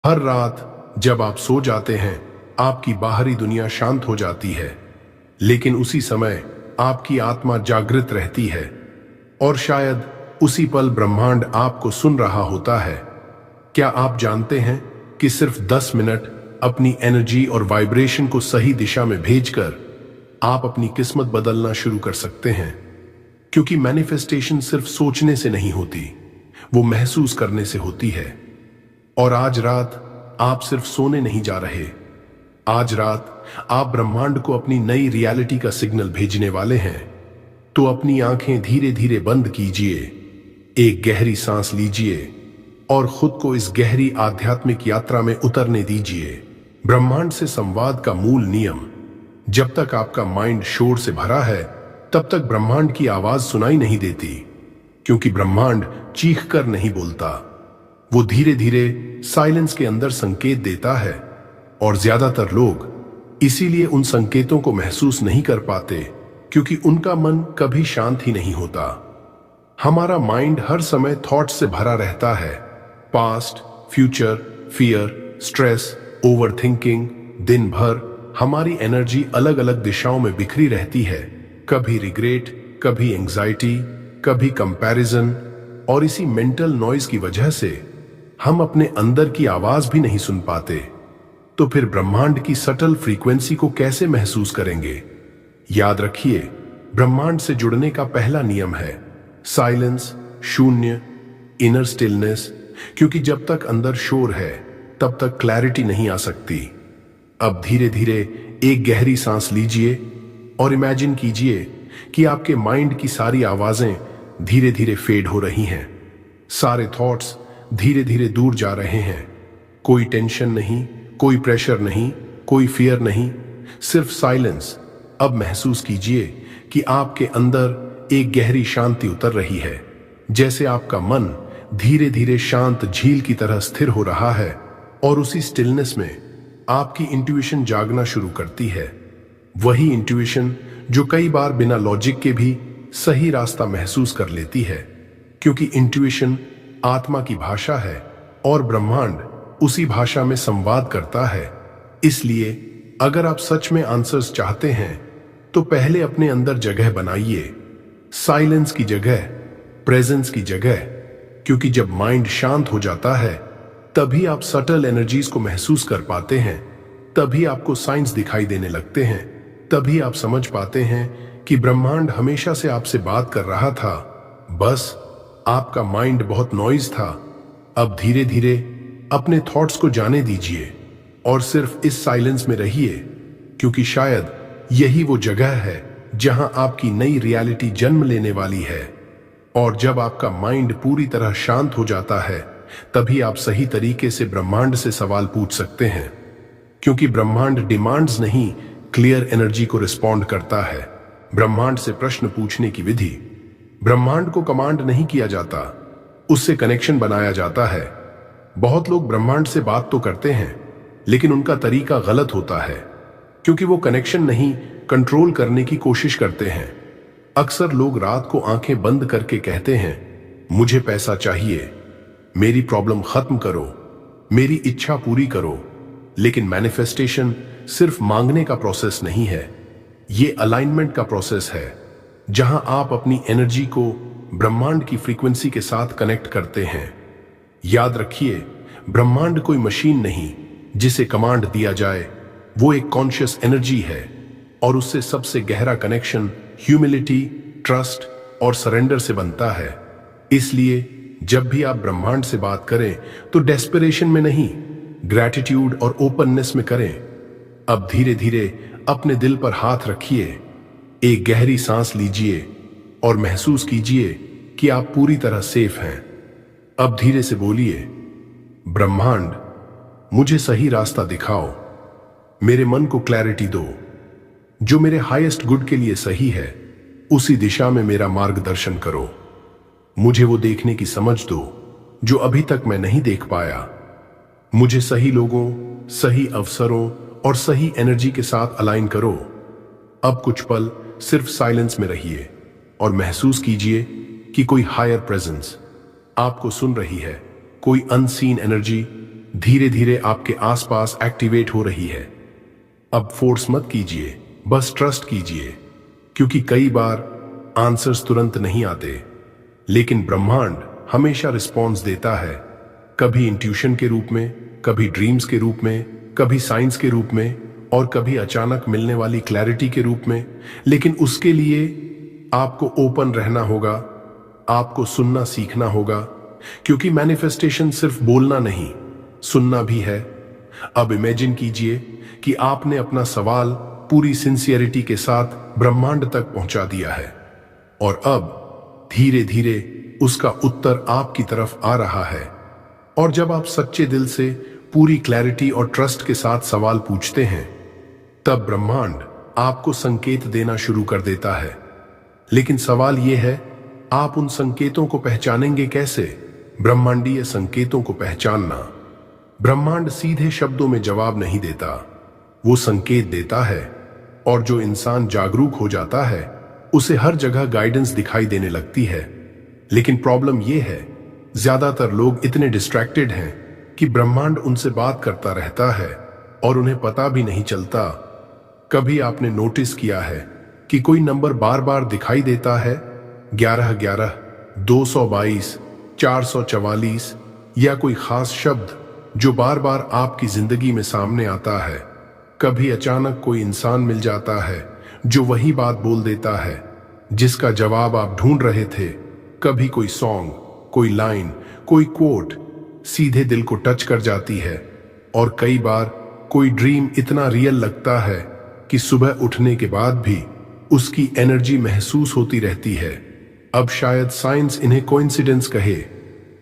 हर रात जब आप सो जाते हैं, आपकी बाहरी दुनिया शांत हो जाती है, लेकिन उसी समय आपकी आत्मा जागृत रहती है और शायद उसी पल ब्रह्मांड आपको सुन रहा होता है। क्या आप जानते हैं कि सिर्फ 10 मिनट अपनी एनर्जी और वाइब्रेशन को सही दिशा में भेजकर आप अपनी किस्मत बदलना शुरू कर सकते हैं? क्योंकि मैनिफेस्टेशन सिर्फ सोचने से नहीं होती, वो महसूस करने से होती है। और आज रात आप सिर्फ सोने नहीं जा रहे, आज रात आप ब्रह्मांड को अपनी नई रियलिटी का सिग्नल भेजने वाले हैं। तो अपनी आंखें धीरे धीरे बंद कीजिए, एक गहरी सांस लीजिए और खुद को इस गहरी आध्यात्मिक यात्रा में उतरने दीजिए। ब्रह्मांड से संवाद का मूल नियम: जब तक आपका माइंड शोर से भरा है, तब तक ब्रह्मांड की आवाज सुनाई नहीं देती, क्योंकि ब्रह्मांड चीख कर नहीं बोलता, वो धीरे धीरे साइलेंस के अंदर संकेत देता है। और ज्यादातर लोग इसीलिए उन संकेतों को महसूस नहीं कर पाते, क्योंकि उनका मन कभी शांत ही नहीं होता। हमारा माइंड हर समय थॉट्स से भरा रहता है, past, future, fear, stress, overthinking. दिन भर हमारी एनर्जी अलग अलग दिशाओं में बिखरी रहती है, कभी रिग्रेट, कभी एंजाइटी, कभी कंपैरिजन। और इसी मेंटल नॉइज की वजह से हम अपने अंदर की आवाज भी नहीं सुन पाते। तो फिर ब्रह्मांड की सटल फ्रीक्वेंसी को कैसे महसूस करेंगे? याद रखिए, ब्रह्मांड से जुड़ने का पहला नियम है साइलेंस, शून्य, इनर स्टिलनेस। क्योंकि जब तक अंदर शोर है, तब तक क्लैरिटी नहीं आ सकती। अब धीरे धीरे एक गहरी सांस लीजिए और इमेजिन कीजिए कि आपके माइंड की सारी आवाजें धीरे धीरे फेड हो रही हैं। सारे थॉट्स धीरे धीरे दूर जा रहे हैं। कोई टेंशन नहीं, कोई प्रेशर नहीं, कोई फियर नहीं, सिर्फ साइलेंस। अब महसूस कीजिए कि आपके अंदर एक गहरी शांति उतर रही है, जैसे आपका मन धीरे धीरे शांत झील की तरह स्थिर हो रहा है। और उसी स्टिलनेस में आपकी इंट्यूशन जागना शुरू करती है, वही इंट्यूशन जो कई बार बिना लॉजिक के भी सही रास्ता महसूस कर लेती है। क्योंकि इंट्यूशन आत्मा की भाषा है और ब्रह्मांड उसी भाषा में संवाद करता है। इसलिए अगर आप सच में आंसर्स चाहते हैं, तो पहले अपने अंदर जगह बनाइए, साइलेंस की जगह, प्रेजेंस की जगह। क्योंकि जब माइंड शांत हो जाता है, तभी आप सटल एनर्जीज को महसूस कर पाते हैं, तभी आपको साइंस दिखाई देने लगते हैं, तभी आप समझ पाते हैं कि ब्रह्मांड हमेशा से आपसे बात कर रहा था, बस आपका माइंड बहुत नॉइज था। अब धीरे धीरे अपने थॉट्स को जाने दीजिए और सिर्फ इस साइलेंस में रहिए, क्योंकि शायद यही वो जगह है जहां आपकी नई रियलिटी जन्म लेने वाली है। और जब आपका माइंड पूरी तरह शांत हो जाता है, तभी आप सही तरीके से ब्रह्मांड से सवाल पूछ सकते हैं। क्योंकि ब्रह्मांड डिमांड्स नहीं, क्लियर एनर्जी को रिस्पॉन्ड करता है। ब्रह्मांड से प्रश्न पूछने की विधि: ब्रह्मांड को कमांड नहीं किया जाता, उससे कनेक्शन बनाया जाता है। बहुत लोग ब्रह्मांड से बात तो करते हैं, लेकिन उनका तरीका गलत होता है, क्योंकि वो कनेक्शन नहीं, कंट्रोल करने की कोशिश करते हैं। अक्सर लोग रात को आंखें बंद करके कहते हैं, मुझे पैसा चाहिए, मेरी प्रॉब्लम खत्म करो, मेरी इच्छा पूरी करो। लेकिन मैनिफेस्टेशन सिर्फ मांगने का प्रोसेस नहीं है, ये अलाइनमेंट का प्रोसेस है, जहां आप अपनी एनर्जी को ब्रह्मांड की फ्रीक्वेंसी के साथ कनेक्ट करते हैं। याद रखिए, ब्रह्मांड कोई मशीन नहीं जिसे कमांड दिया जाए, वो एक कॉन्शियस एनर्जी है और उससे सबसे गहरा कनेक्शन ह्यूमिलिटी, ट्रस्ट और सरेंडर से बनता है। इसलिए जब भी आप ब्रह्मांड से बात करें, तो डेस्परेशन में नहीं, ग्रैटिट्यूड और ओपननेस में करें। अब धीरे धीरे अपने दिल पर हाथ रखिए, एक गहरी सांस लीजिए और महसूस कीजिए कि आप पूरी तरह सेफ हैं। अब धीरे से बोलिए, ब्रह्मांड, मुझे सही रास्ता दिखाओ, मेरे मन को क्लैरिटी दो, जो मेरे हाईएस्ट गुड के लिए सही है, उसी दिशा में मेरा मार्गदर्शन करो। मुझे वो देखने की समझ दो जो अभी तक मैं नहीं देख पाया। मुझे सही लोगों, सही अवसरों और सही एनर्जी के साथ अलाइन करो। अब कुछ पल सिर्फ साइलेंस में रहिए और महसूस कीजिए कि कोई हायर प्रेजेंस आपको सुन रही है, कोई अनसीन एनर्जी धीरे धीरे आपके आसपास एक्टिवेट हो रही है। अब फोर्स मत कीजिए, बस ट्रस्ट कीजिए, क्योंकि कई बार आंसर्स तुरंत नहीं आते, लेकिन ब्रह्मांड हमेशा रिस्पॉन्स देता है। कभी इंट्यूशन के रूप में, कभी ड्रीम्स के रूप में, कभी साइंस के रूप में, और कभी अचानक मिलने वाली क्लैरिटी के रूप में। लेकिन उसके लिए आपको ओपन रहना होगा, आपको सुनना सीखना होगा, क्योंकि मैनिफेस्टेशन सिर्फ बोलना नहीं, सुनना भी है। अब इमेजिन कीजिए कि आपने अपना सवाल पूरी सिंसियरिटी के साथ ब्रह्मांड तक पहुंचा दिया है, और अब धीरे धीरे उसका उत्तर आपकी तरफ आ रहा है। और जब आप सच्चे दिल से पूरी क्लैरिटी और ट्रस्ट के साथ सवाल पूछते हैं, तब ब्रह्मांड आपको संकेत देना शुरू कर देता है। लेकिन सवाल यह है, आप उन संकेतों को पहचानेंगे कैसे? ब्रह्मांडीय संकेतों को पहचानना। ब्रह्मांड सीधे शब्दों में जवाब नहीं देता, वो संकेत देता है, और जो इंसान जागरूक हो जाता है उसे हर जगह गाइडेंस दिखाई देने लगती है। लेकिन प्रॉब्लम यह है, ज्यादातर लोग इतने डिस्ट्रैक्टेड हैं कि ब्रह्मांड उनसे बात करता रहता है और उन्हें पता भी नहीं चलता। कभी आपने नोटिस किया है कि कोई नंबर बार बार दिखाई देता है, 1111, 222, 444, या कोई खास शब्द जो बार बार आपकी जिंदगी में सामने आता है। कभी अचानक कोई इंसान मिल जाता है जो वही बात बोल देता है जिसका जवाब आप ढूंढ रहे थे। कभी कोई सॉन्ग, कोई लाइन, कोई कोट सीधे दिल को टच कर जाती है, और कई बार कोई ड्रीम इतना रियल लगता है कि सुबह उठने के बाद भी उसकी एनर्जी महसूस होती रहती है। अब शायद साइंस इन्हें कोइंसिडेंस कहे,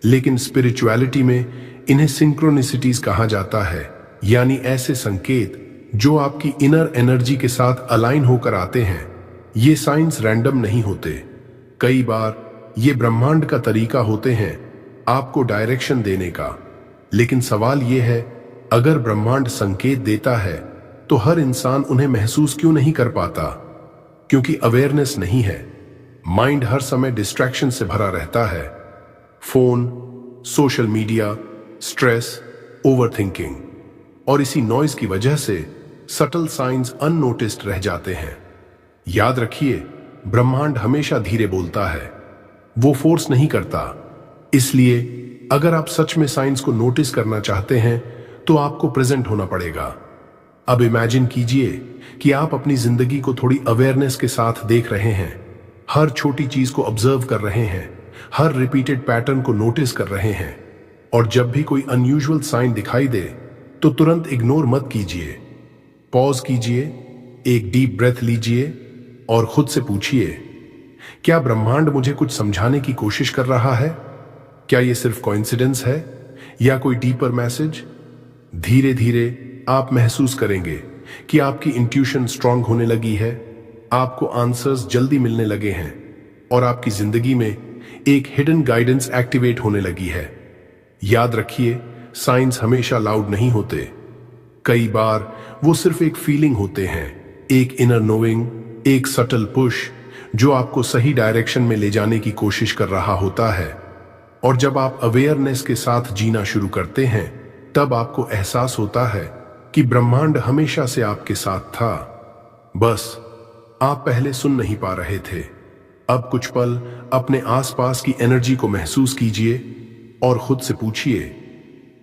लेकिन स्पिरिचुअलिटी में इन्हें सिंक्रोनिसिटीज कहा जाता है, यानी ऐसे संकेत जो आपकी इनर एनर्जी के साथ अलाइन होकर आते हैं। ये साइंस रैंडम नहीं होते, कई बार ये ब्रह्मांड का तरीका होते हैं आपको डायरेक्शन देने का। लेकिन सवाल ये है, अगर ब्रह्मांड संकेत देता है तो हर इंसान उन्हें महसूस क्यों नहीं कर पाता? क्योंकि अवेयरनेस नहीं है। माइंड हर समय डिस्ट्रैक्शन से भरा रहता है, phone, social media, stress, overthinking, और इसी नॉइज की वजह से सटल साइंस अननोटिस्ड रह जाते हैं। याद रखिए, ब्रह्मांड हमेशा धीरे बोलता है, वो फोर्स नहीं करता। इसलिए अगर आप सच में साइंस को नोटिस करना चाहते हैं तो आपको प्रेजेंट होना पड़ेगा। अब इमेजिन कीजिए कि आप अपनी जिंदगी को थोड़ी अवेयरनेस के साथ देख रहे हैं, हर छोटी चीज को ऑब्जर्व कर रहे हैं, हर रिपीटेड पैटर्न को नोटिस कर रहे हैं, और जब भी कोई अनयूजुअल साइन दिखाई दे तो तुरंत इग्नोर मत कीजिए। पॉज कीजिए, एक डीप ब्रेथ लीजिए और खुद से पूछिए, क्या ब्रह्मांड मुझे कुछ समझाने की कोशिश कर रहा है? क्या यह सिर्फ कोइंसिडेंस है या कोई डीपर मैसेज? धीरे धीरे आप महसूस करेंगे कि आपकी इंट्यूशन स्ट्रांग होने लगी है, आपको आंसर्स जल्दी मिलने लगे हैं, और आपकी जिंदगी में एक हिडन गाइडेंस एक्टिवेट होने लगी है। याद रखिए, साइंस हमेशा लाउड नहीं होते, कई बार वो सिर्फ एक फीलिंग होते हैं, एक इनर नोइंग, एक सटल पुश जो आपको सही डायरेक्शन में ले जाने की कोशिश कर रहा होता है। और जब आप अवेयरनेस के साथ जीना शुरू करते हैं, तब आपको एहसास होता है कि ब्रह्मांड हमेशा से आपके साथ था, बस आप पहले सुन नहीं पा रहे थे। अब कुछ पल अपने आसपास की एनर्जी को महसूस कीजिए और खुद से पूछिए,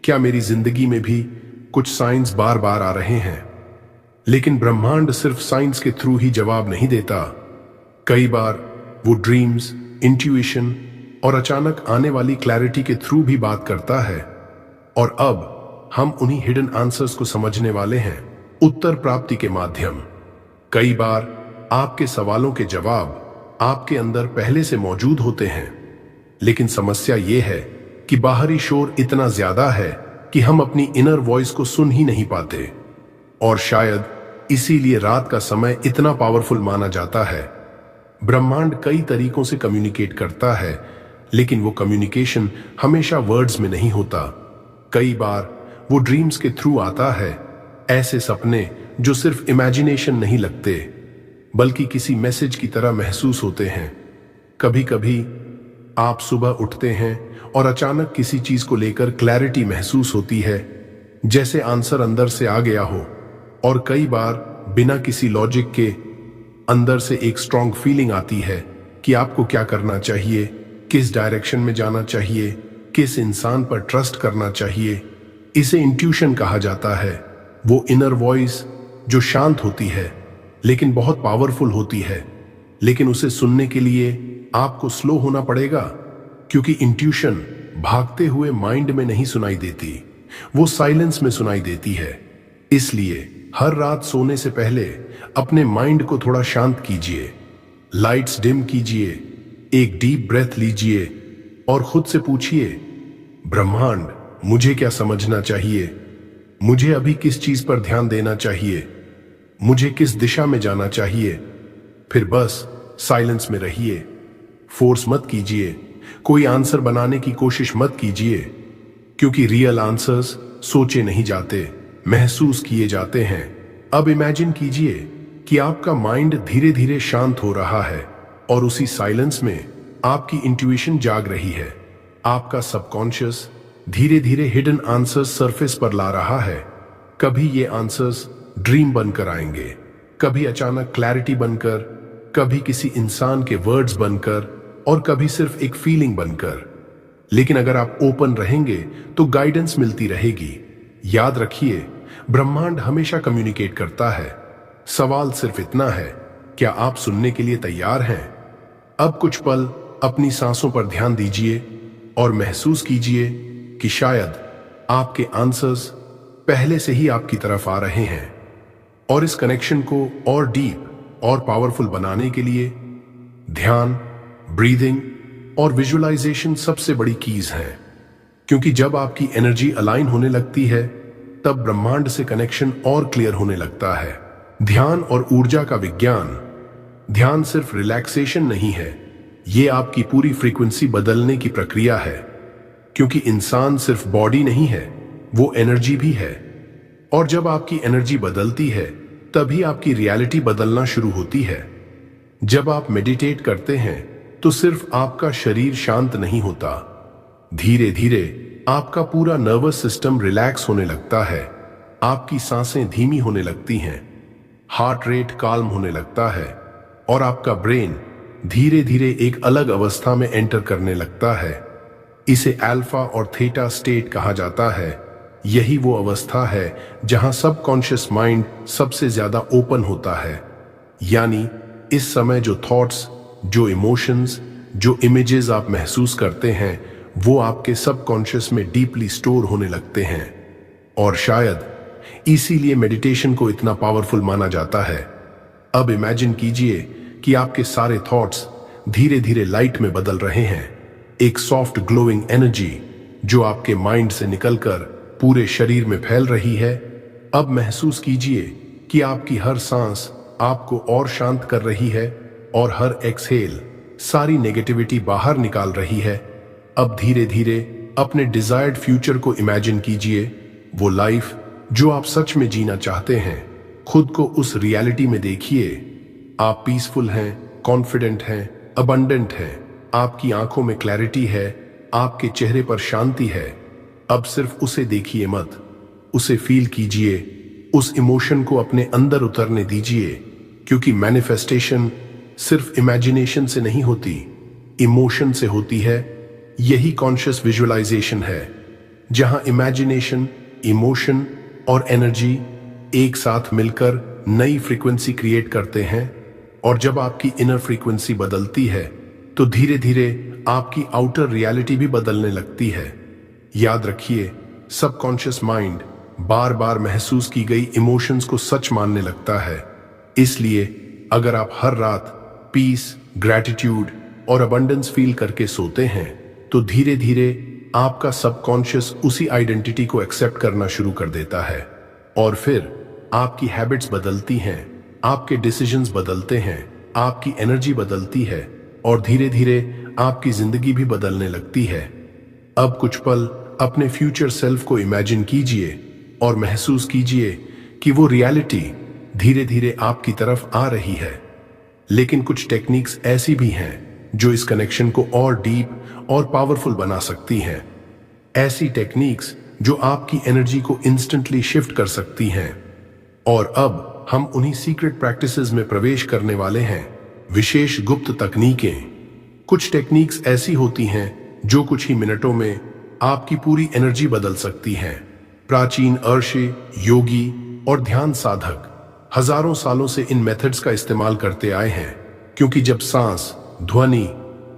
क्या मेरी जिंदगी में भी कुछ साइंस बार बार आ रहे हैं? लेकिन ब्रह्मांड सिर्फ साइंस के थ्रू ही जवाब नहीं देता, कई बार वो ड्रीम्स, इंट्यूशन और अचानक आने वाली क्लैरिटी के थ्रू भी बात करता है। और अब हम उन्हीं हिडन आंसर्स को समझने वाले हैं, उत्तर प्राप्ति के माध्यम। कई बार आपके सवालों के जवाब आपके अंदर पहले से मौजूद होते हैं, लेकिन समस्या यह है कि बाहरी शोर इतना ज्यादा है कि हम अपनी इनर वॉइस को सुन ही नहीं पाते। और शायद इसीलिए रात का समय इतना पावरफुल माना जाता है। ब्रह्मांड कई तरीकों से कम्युनिकेट करता है, लेकिन वो कम्युनिकेशन हमेशा वर्ड्स में नहीं होता। कई बार वो ड्रीम्स के थ्रू आता है, ऐसे सपने जो सिर्फ इमेजिनेशन नहीं लगते बल्कि किसी मैसेज की तरह महसूस होते हैं। कभी कभी आप सुबह उठते हैं और अचानक किसी चीज को लेकर क्लैरिटी महसूस होती है, जैसे आंसर अंदर से आ गया हो। और कई बार बिना किसी लॉजिक के अंदर से एक स्ट्रॉन्ग फीलिंग आती है कि आपको क्या करना चाहिए, किस डायरेक्शन में जाना चाहिए, किस इंसान पर ट्रस्ट करना चाहिए। इसे इंट्यूशन कहा जाता है। वो इनर वॉइस जो शांत होती है लेकिन बहुत पावरफुल होती है। लेकिन उसे सुनने के लिए आपको स्लो होना पड़ेगा, क्योंकि इंट्यूशन भागते हुए माइंड में नहीं सुनाई देती, वो साइलेंस में सुनाई देती है। इसलिए हर रात सोने से पहले अपने माइंड को थोड़ा शांत कीजिए, लाइट्स डिम कीजिए, एक डीप ब्रेथ लीजिए और खुद से पूछिए, ब्रह्मांड मुझे क्या समझना चाहिए, मुझे अभी किस चीज पर ध्यान देना चाहिए, मुझे किस दिशा में जाना चाहिए। फिर बस साइलेंस में रहिए, फोर्स मत कीजिए, कोई आंसर बनाने की कोशिश मत कीजिए, क्योंकि रियल आंसर्स सोचे नहीं जाते, महसूस किए जाते हैं। अब इमेजिन कीजिए कि आपका माइंड धीरे धीरे शांत हो रहा है और उसी साइलेंस में आपकी इंट्यूशन जाग रही है। आपका सबकॉन्शियस धीरे धीरे हिडन आंसर्स सरफेस पर ला रहा है। कभी ये आंसर्स ड्रीम बनकर आएंगे, कभी अचानक क्लैरिटी बनकर, कभी किसी इंसान के वर्ड्स बनकर और कभी सिर्फ एक फीलिंग बनकर। लेकिन अगर आप ओपन रहेंगे तो गाइडेंस मिलती रहेगी। याद रखिए, ब्रह्मांड हमेशा कम्युनिकेट करता है। सवाल सिर्फ इतना है, क्या आप सुनने के लिए तैयार हैं? अब कुछ पल अपनी सांसों पर ध्यान दीजिए और महसूस कीजिए कि शायद आपके आंसर्स पहले से ही आपकी तरफ आ रहे हैं। और इस कनेक्शन को और डीप और पावरफुल बनाने के लिए ध्यान, ब्रीदिंग और विजुअलाइजेशन सबसे बड़ी कीज हैं। क्योंकि जब आपकी एनर्जी अलाइन होने लगती है तब ब्रह्मांड से कनेक्शन और क्लियर होने लगता है। ध्यान और ऊर्जा का विज्ञान। ध्यान सिर्फ रिलैक्सेशन नहीं है, ये आपकी पूरी फ्रीक्वेंसी बदलने की प्रक्रिया है। क्योंकि इंसान सिर्फ बॉडी नहीं है, वो एनर्जी भी है। और जब आपकी एनर्जी बदलती है तभी आपकी रियलिटी बदलना शुरू होती है। जब आप मेडिटेट करते हैं तो सिर्फ आपका शरीर शांत नहीं होता, धीरे धीरे आपका पूरा नर्वस सिस्टम रिलैक्स होने लगता है। आपकी सांसें धीमी होने लगती हैं, हार्ट रेट काल्म होने लगता है और आपका ब्रेन धीरे धीरे एक अलग अवस्था में एंटर करने लगता है। इसे अल्फा और थीटा स्टेट कहा जाता है। यही वो अवस्था है जहां सबकॉन्शियस माइंड सबसे ज्यादा ओपन होता है। यानी इस समय जो थॉट्स, जो इमोशंस, जो इमेजेस आप महसूस करते हैं वो आपके सबकॉन्शियस में डीपली स्टोर होने लगते हैं। और शायद इसीलिए मेडिटेशन को इतना पावरफुल माना जाता है। अब इमेजिन कीजिए कि आपके सारे थॉट्स धीरे धीरे लाइट में बदल रहे हैं, एक सॉफ्ट ग्लोइंग एनर्जी जो आपके माइंड से निकलकर पूरे शरीर में फैल रही है। अब महसूस कीजिए कि आपकी हर सांस आपको और शांत कर रही है और हर एक्सहेल सारी नेगेटिविटी बाहर निकाल रही है। अब धीरे धीरे अपने डिजायर्ड फ्यूचर को इमेजिन कीजिए, वो लाइफ जो आप सच में जीना चाहते हैं। खुद को उस रियलिटी में देखिए। आप पीसफुल हैं, कॉन्फिडेंट हैं, अबंडेंट हैं, आपकी आंखों में क्लैरिटी है, आपके चेहरे पर शांति है। अब सिर्फ उसे देखिए मत, उसे फील कीजिए, उस इमोशन को अपने अंदर उतरने दीजिए। क्योंकि मैनिफेस्टेशन सिर्फ इमेजिनेशन से नहीं होती, इमोशन से होती है। यही कॉन्शियस विजुअलाइजेशन है, जहां इमेजिनेशन, इमोशन और एनर्जी एक साथ मिलकर नई फ्रीक्वेंसी क्रिएट करते हैं। और जब आपकी इनर फ्रीक्वेंसी बदलती है तो धीरे धीरे आपकी आउटर रियलिटी भी बदलने लगती है। याद रखिए, सबकॉन्शियस माइंड बार बार महसूस की गई इमोशंस को सच मानने लगता है। इसलिए अगर आप हर रात पीस, ग्रैटिट्यूड और अबंडेंस फील करके सोते हैं तो धीरे धीरे आपका सबकॉन्शियस उसी आइडेंटिटी को एक्सेप्ट करना शुरू कर देता है। और फिर आपकी हैबिट्स बदलती हैं, आपके डिसीजंस बदलते हैं, आपकी एनर्जी बदलती है और धीरे धीरे आपकी जिंदगी भी बदलने लगती है। अब कुछ पल अपने फ्यूचर सेल्फ को इमेजिन कीजिए और महसूस कीजिए कि वो रियलिटी धीरे धीरे आपकी तरफ आ रही है। लेकिन कुछ टेक्निक्स ऐसी भी हैं जो इस कनेक्शन को और डीप और पावरफुल बना सकती हैं। ऐसी टेक्निक्स जो आपकी एनर्जी को इंस्टेंटली शिफ्ट कर सकती हैं। और अब हम उन्हीं सीक्रेट प्रैक्टिसेस में प्रवेश करने वाले हैं, विशेष गुप्त तकनीकें। कुछ टेक्निक्स ऐसी होती हैं जो कुछ ही मिनटों में आपकी पूरी एनर्जी बदल सकती हैं। प्राचीन अर्षि, योगी और ध्यान साधक हजारों सालों से इन मेथड्स का इस्तेमाल करते आए हैं, क्योंकि जब सांस, ध्वनि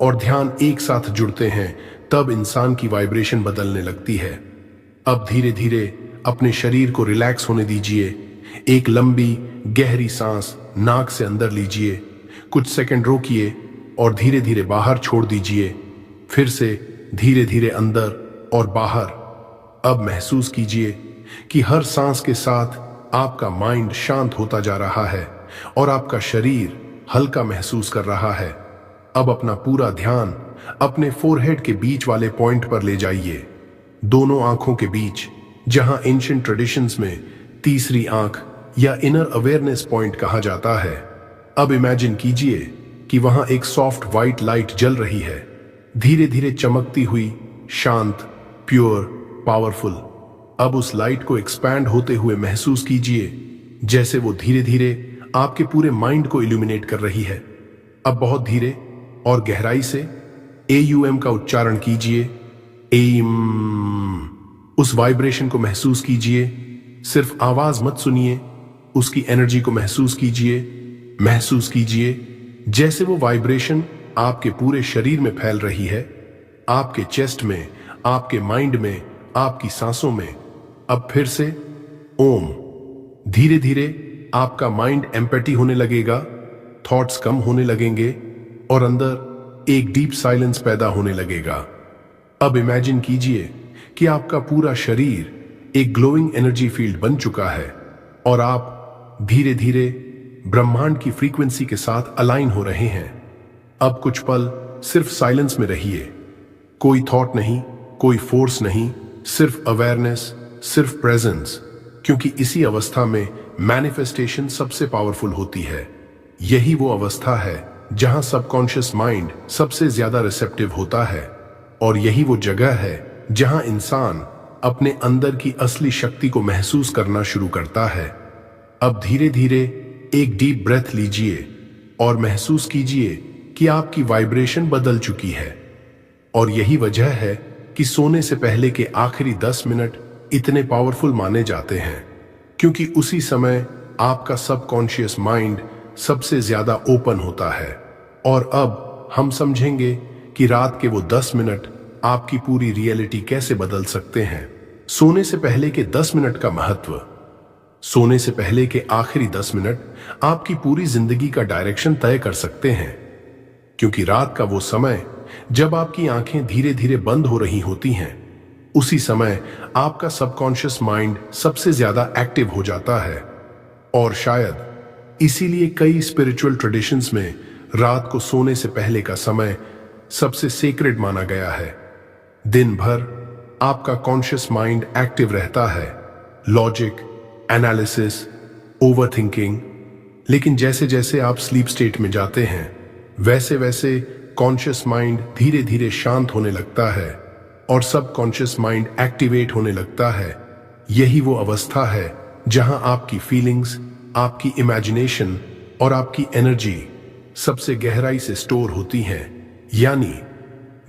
और ध्यान एक साथ जुड़ते हैं तब इंसान की वाइब्रेशन बदलने लगती है। अब धीरे धीरे अपने शरीर को रिलैक्स होने दीजिए। एक लंबी गहरी सांस नाक से अंदर लीजिए, कुछ सेकंड रोकिए और धीरे धीरे बाहर छोड़ दीजिए। फिर से धीरे धीरे अंदर और बाहर। अब महसूस कीजिए कि हर सांस के साथ आपका माइंड शांत होता जा रहा है और आपका शरीर हल्का महसूस कर रहा है। अब अपना पूरा ध्यान अपने फोरहेड के बीच वाले पॉइंट पर ले जाइए, दोनों आंखों के बीच, जहां एंशिएंट ट्रेडिशंस में तीसरी आंख या इनर अवेयरनेस पॉइंट कहा जाता है। अब इमेजिन कीजिए कि वहां एक सॉफ्ट व्हाइट लाइट जल रही है, धीरे धीरे चमकती हुई, शांत, प्योर, पावरफुल। अब उस लाइट को एक्सपैंड होते हुए महसूस कीजिए, जैसे वो धीरे धीरे आपके पूरे माइंड को इल्यूमिनेट कर रही है। अब बहुत धीरे और गहराई से AUM का उच्चारण कीजिए। एम। उस वाइब्रेशन को महसूस कीजिए, सिर्फ आवाज मत सुनिए, उसकी एनर्जी को महसूस कीजिए। महसूस कीजिए जैसे वो वाइब्रेशन आपके पूरे शरीर में फैल रही है, आपके चेस्ट में, आपके माइंड में, आपकी सांसों में। अब फिर से ओम। धीरे धीरे आपका माइंड एम्पैथी होने लगेगा, थॉट्स कम होने लगेंगे और अंदर एक डीप साइलेंस पैदा होने लगेगा। अब इमेजिन कीजिए कि आपका पूरा शरीर एक ग्लोइंग एनर्जी फील्ड बन चुका है और आप धीरे धीरे ब्रह्मांड की फ्रीक्वेंसी के साथ अलाइन हो रहे हैं। अब कुछ पल सिर्फ साइलेंस में रहिए, कोई थॉट नहीं, कोई फोर्स नहीं, सिर्फ अवेयरनेस, सिर्फ प्रेजेंस, क्योंकि इसी अवस्था में मैनिफेस्टेशन सबसे पावरफुल होती है। यही वो अवस्था है जहां सबकॉन्शियस माइंड सबसे ज्यादा रिसेप्टिव होता है और यही वो जगह है जहां इंसान अपने अंदर की असली शक्ति को महसूस करना शुरू करता है। अब धीरे धीरे एक डीप ब्रेथ लीजिए और महसूस कीजिए कि आपकी वाइब्रेशन बदल चुकी है। और यही वजह है कि सोने से पहले के आखिरी 10 मिनट इतने पावरफुल माने जाते हैं, क्योंकि उसी समय आपका सबकॉन्शियस माइंड सबसे ज्यादा ओपन होता है। और अब हम समझेंगे कि रात के वो 10 मिनट आपकी पूरी रियलिटी कैसे बदल सकते हैं। सोने से पहले के 10 मिनट का महत्व। सोने से पहले के आखिरी 10 मिनट आपकी पूरी जिंदगी का डायरेक्शन तय कर सकते हैं, क्योंकि रात का वो समय जब आपकी आंखें धीरे धीरे बंद हो रही होती हैं, उसी समय आपका सबकॉन्शियस माइंड सबसे ज्यादा एक्टिव हो जाता है। और शायद इसीलिए कई स्पिरिचुअल ट्रेडिशंस में रात को सोने से पहले का समय सबसे सेक्रेड माना गया है। दिन भर आपका कॉन्शियस माइंड एक्टिव रहता है, लॉजिक, एनालिसिस, ओवरथिंकिंग। लेकिन जैसे जैसे आप स्लीप स्टेट में जाते हैं, वैसे वैसे कॉन्शियस माइंड धीरे धीरे शांत होने लगता है और सबकॉन्शियस माइंड एक्टिवेट होने लगता है। यही वो अवस्था है जहां आपकी फीलिंग्स, आपकी इमेजिनेशन और आपकी एनर्जी सबसे गहराई से स्टोर होती हैं। यानी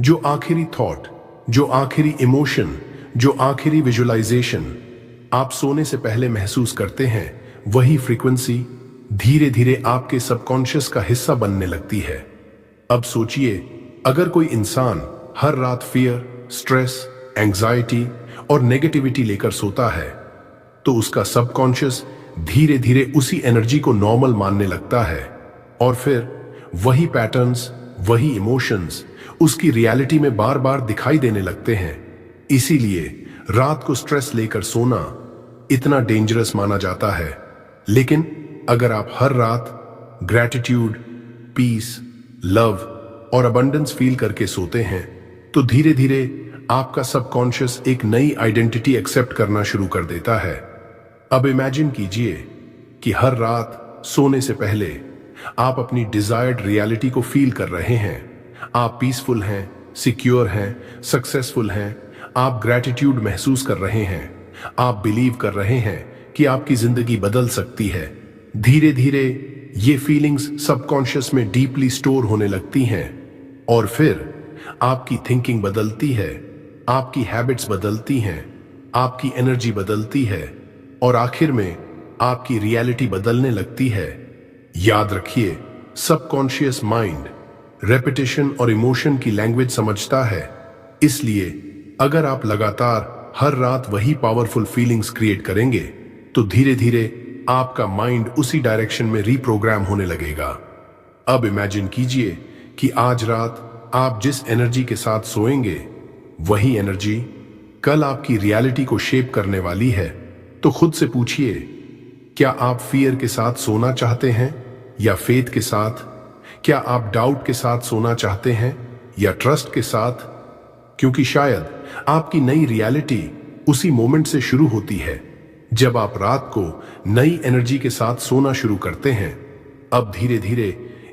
जो आखिरी थॉट, जो आखिरी इमोशन, जो आखिरी विजुअलाइजेशन आप सोने से पहले महसूस करते हैं, वही फ्रीक्वेंसी धीरे धीरे आपके सबकॉन्शियस का हिस्सा बनने लगती है। अब सोचिए, अगर कोई इंसान हर रात फियर, स्ट्रेस, एंजाइटी और नेगेटिविटी लेकर सोता है, तो उसका सबकॉन्शियस धीरे धीरे उसी एनर्जी को नॉर्मल मानने लगता है और फिर वही पैटर्न्स, वही इमोशंस उसकी रियलिटी में बार बार दिखाई देने लगते हैं। इसीलिए रात को स्ट्रेस लेकर सोना इतना डेंजरस माना जाता है। लेकिन अगर आप हर रात ग्रैटिट्यूड, पीस, लव और अबंडेंस फील करके सोते हैं, तो धीरे धीरे आपका सबकॉन्शियस एक नई आइडेंटिटी एक्सेप्ट करना शुरू कर देता है। अब इमेजिन कीजिए कि हर रात सोने से पहले आप अपनी डिजायर्ड रियलिटी को फील कर रहे हैं। आप पीसफुल हैं, सिक्योर हैं, सक्सेसफुल हैं, आप ग्रैटिट्यूड महसूस कर रहे हैं, आप बिलीव कर रहे हैं कि आपकी जिंदगी बदल सकती है। धीरे धीरे ये फीलिंग्स सबकॉन्शियस में डीपली स्टोर होने लगती हैं और फिर आपकी थिंकिंग बदलती है, आपकी हैबिट्स बदलती हैं, आपकी एनर्जी बदलती है और आखिर में आपकी रियलिटी बदलने लगती है। याद रखिए, सबकॉन्शियस माइंड रेपिटेशन और इमोशन की लैंग्वेज समझता है। इसलिए अगर आप लगातार हर रात वही पावरफुल फीलिंग्स क्रिएट करेंगे तो धीरे धीरे आपका माइंड उसी डायरेक्शन में रीप्रोग्राम होने लगेगा। अब इमेजिन कीजिए कि आज रात आप जिस एनर्जी के साथ सोएंगे वही एनर्जी कल आपकी रियलिटी को शेप करने वाली है। तो खुद से पूछिए, क्या आप फियर के साथ सोना चाहते हैं या फेथ के साथ? क्या आप डाउट के साथ सोना चाहते हैं या ट्रस्ट के साथ? क्योंकि शायद आपकी नई रियलिटी उसी मोमेंट से शुरू होती है जब आप रात को नई एनर्जी के साथ सोना शुरू करते हैं। अब धीरे धीरे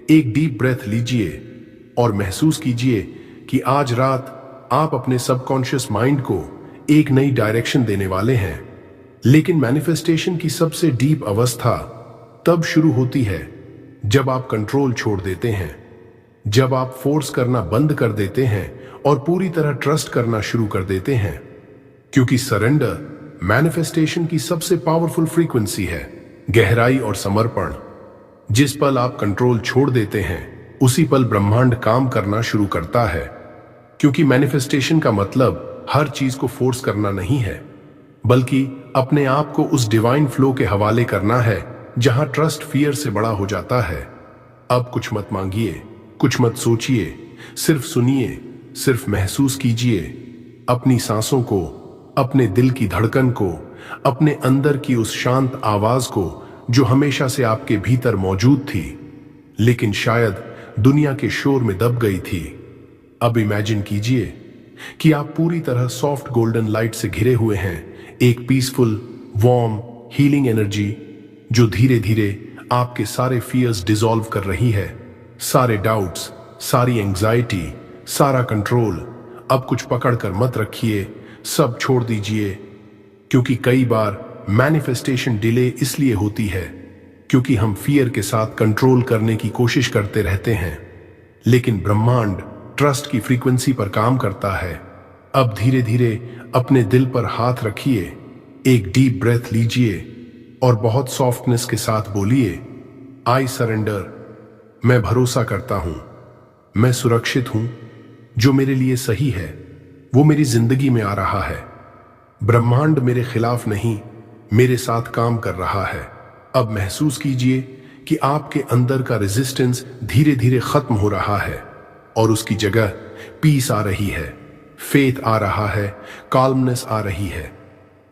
एक डीप ब्रेथ लीजिए और महसूस कीजिए कि आज रात आप अपने सबकॉन्शियस माइंड को एक नई डायरेक्शन देने वाले हैं। लेकिन मैनिफेस्टेशन की सबसे डीप अवस्था तब शुरू होती है जब आप कंट्रोल छोड़ देते हैं, जब आप फोर्स करना बंद कर देते हैं और पूरी तरह ट्रस्ट करना शुरू कर देते हैं। क्योंकि सरेंडर मैनिफेस्टेशन की सबसे पावरफुल फ्रीक्वेंसी है, गहराई और समर्पण। जिस पल आप कंट्रोल छोड़ देते हैं उसी पल ब्रह्मांड काम करना शुरू करता है। क्योंकि मैनिफेस्टेशन का मतलब हर चीज को फोर्स करना नहीं है, बल्कि अपने आप को उस डिवाइन फ्लो के हवाले करना है जहां ट्रस्ट फियर से बड़ा हो जाता है। अब कुछ मत मांगिए, कुछ मत सोचिए, सिर्फ सुनिए, सिर्फ महसूस कीजिए अपनी सांसों को, अपने दिल की धड़कन को, अपने अंदर की उस शांत आवाज को जो हमेशा से आपके भीतर मौजूद थी लेकिन शायद दुनिया के शोर में दब गई थी। अब इमेजिन कीजिए कि आप पूरी तरह सॉफ्ट गोल्डन लाइट से घिरे हुए हैं, एक पीसफुल वार्म हीलिंग एनर्जी जो धीरे धीरे आपके सारे फियर्स डिसॉल्व कर रही है, सारे डाउट्स, सारी एंजाइटी, सारा कंट्रोल। अब कुछ पकड़ कर मत रखिए, सब छोड़ दीजिए। क्योंकि कई बार मैनिफेस्टेशन डिले इसलिए होती है क्योंकि हम फियर के साथ कंट्रोल करने की कोशिश करते रहते हैं, लेकिन ब्रह्मांड ट्रस्ट की फ्रीक्वेंसी पर काम करता है। अब धीरे धीरे अपने दिल पर हाथ रखिए, एक डीप ब्रेथ लीजिए और बहुत सॉफ्टनेस के साथ बोलिए, आई सरेंडर। मैं भरोसा करता हूं, मैं सुरक्षित हूं, जो मेरे लिए सही है वो मेरी जिंदगी में आ रहा है। ब्रह्मांड मेरे खिलाफ नहीं, मेरे साथ काम कर रहा है। अब महसूस कीजिए कि आपके अंदर का रेजिस्टेंस धीरे धीरे खत्म हो रहा है और उसकी जगह पीस आ रही है, फेथ आ रहा है, काल्मनेस आ रही है।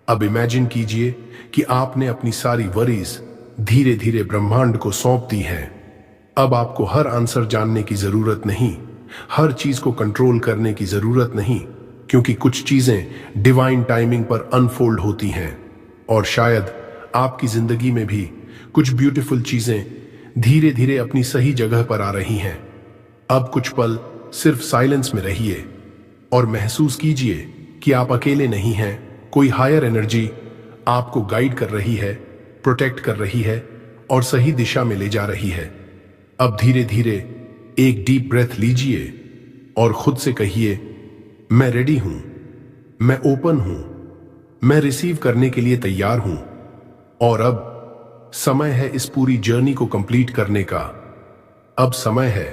अब इमेजिन कीजिए कि आपने अपनी सारी वरीज धीरे धीरे ब्रह्मांड को सौंप दी है। अब आपको हर आंसर जानने की जरूरत नहीं, हर चीज को कंट्रोल करने की जरूरत नहीं, क्योंकि कुछ चीजें डिवाइन टाइमिंग पर अनफोल्ड होती हैं और शायद आपकी जिंदगी में भी कुछ ब्यूटीफुल चीजें धीरे धीरे अपनी सही जगह पर आ रही हैं। अब कुछ पल सिर्फ साइलेंस में रहिए और महसूस कीजिए कि आप अकेले नहीं हैं, कोई हायर एनर्जी आपको गाइड कर रही है, प्रोटेक्ट कर रही है और सही दिशा में ले जा रही है। अब धीरे धीरे एक डीप ब्रेथ लीजिए और खुद से कहिए, मैं रेडी हूं, मैं ओपन हूं, मैं रिसीव करने के लिए तैयार हूं और अब समय है इस पूरी जर्नी को कंप्लीट करने का। अब समय है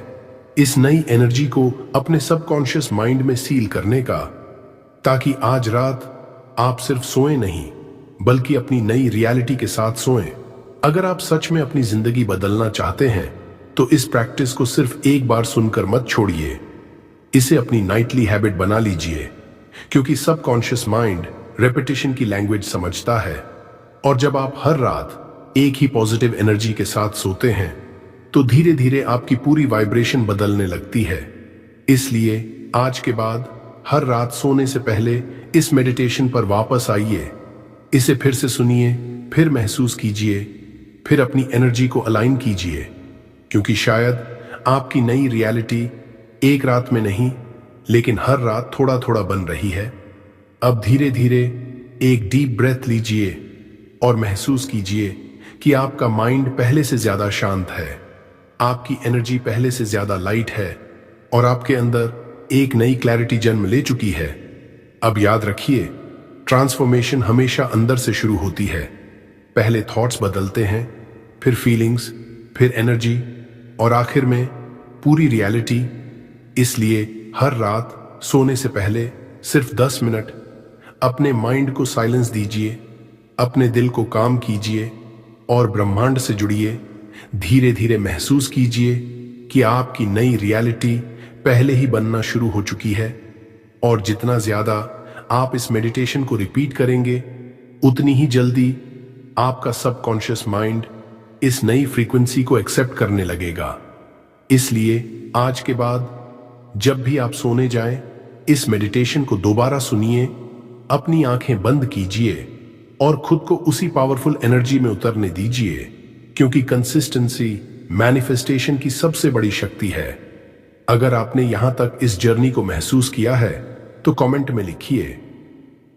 इस नई एनर्जी को अपने सबकॉन्शियस माइंड में सील करने का, ताकि आज रात आप सिर्फ सोएं नहीं बल्कि अपनी नई रियलिटी के साथ सोएं। अगर आप सच में अपनी जिंदगी बदलना चाहते हैं तो इस प्रैक्टिस को सिर्फ एक बार सुनकर मत छोड़िए, इसे अपनी नाइटली हैबिट बना लीजिए। क्योंकि सबकॉन्शियस माइंड रेपिटेशन की लैंग्वेज समझता है और जब आप हर रात एक ही पॉजिटिव एनर्जी के साथ सोते हैं तो धीरे धीरे आपकी पूरी वाइब्रेशन बदलने लगती है। इसलिए आज के बाद हर रात सोने से पहले इस मेडिटेशन पर वापस आइए, इसे फिर से सुनिए, फिर महसूस कीजिए, फिर अपनी एनर्जी को अलाइन कीजिए, क्योंकि शायद आपकी नई रियलिटी एक रात में नहीं लेकिन हर रात थोड़ा थोड़ा बन रही है। अब धीरे धीरे एक डीप ब्रेथ लीजिए और महसूस कीजिए कि आपका माइंड पहले से ज्यादा शांत है, आपकी एनर्जी पहले से ज्यादा लाइट है और आपके अंदर एक नई क्लैरिटी जन्म ले चुकी है। अब याद रखिए, ट्रांसफॉर्मेशन हमेशा अंदर से शुरू होती है। पहले थॉट्स बदलते हैं, फिर फीलिंग्स, फिर एनर्जी और आखिर में पूरी रियलिटी। इसलिए हर रात सोने से पहले सिर्फ 10 मिनट अपने माइंड को साइलेंस दीजिए, अपने दिल को काम कीजिए और ब्रह्मांड से जुड़िए। धीरे धीरे महसूस कीजिए कि आपकी नई रियलिटी पहले ही बनना शुरू हो चुकी है और जितना ज्यादा आप इस मेडिटेशन को रिपीट करेंगे, उतनी ही जल्दी आपका सबकॉन्शियस माइंड इस नई फ्रीक्वेंसी को एक्सेप्ट करने लगेगा। इसलिए आज के बाद जब भी आप सोने जाएं, इस मेडिटेशन को दोबारा सुनिए, अपनी आंखें बंद कीजिए और खुद को उसी पावरफुल एनर्जी में उतरने दीजिए, क्योंकि कंसिस्टेंसी मैनिफेस्टेशन की सबसे बड़ी शक्ति है। अगर आपने यहां तक इस जर्नी को महसूस किया है तो कमेंट में लिखिए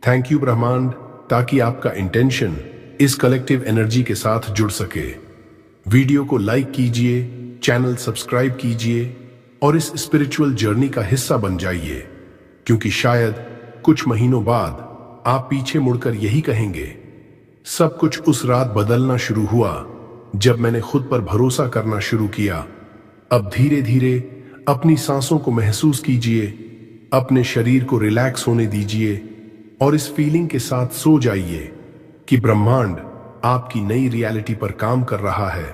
थैंक यू ब्रह्मांड, ताकि आपका इंटेंशन इस कलेक्टिव एनर्जी के साथ जुड़ सके। वीडियो को लाइक कीजिए, चैनल सब्सक्राइब कीजिए और इस स्पिरिचुअल जर्नी का हिस्सा बन जाइए, क्योंकि शायद कुछ महीनों बाद आप पीछे मुड़कर यही कहेंगे, सब कुछ उस रात बदलना शुरू हुआ जब मैंने खुद पर भरोसा करना शुरू किया। अब धीरे धीरे अपनी सांसों को महसूस कीजिए, अपने शरीर को रिलैक्स होने दीजिए और इस फीलिंग के साथ सो जाइए कि ब्रह्मांड आपकी नई रियलिटी पर काम कर रहा है।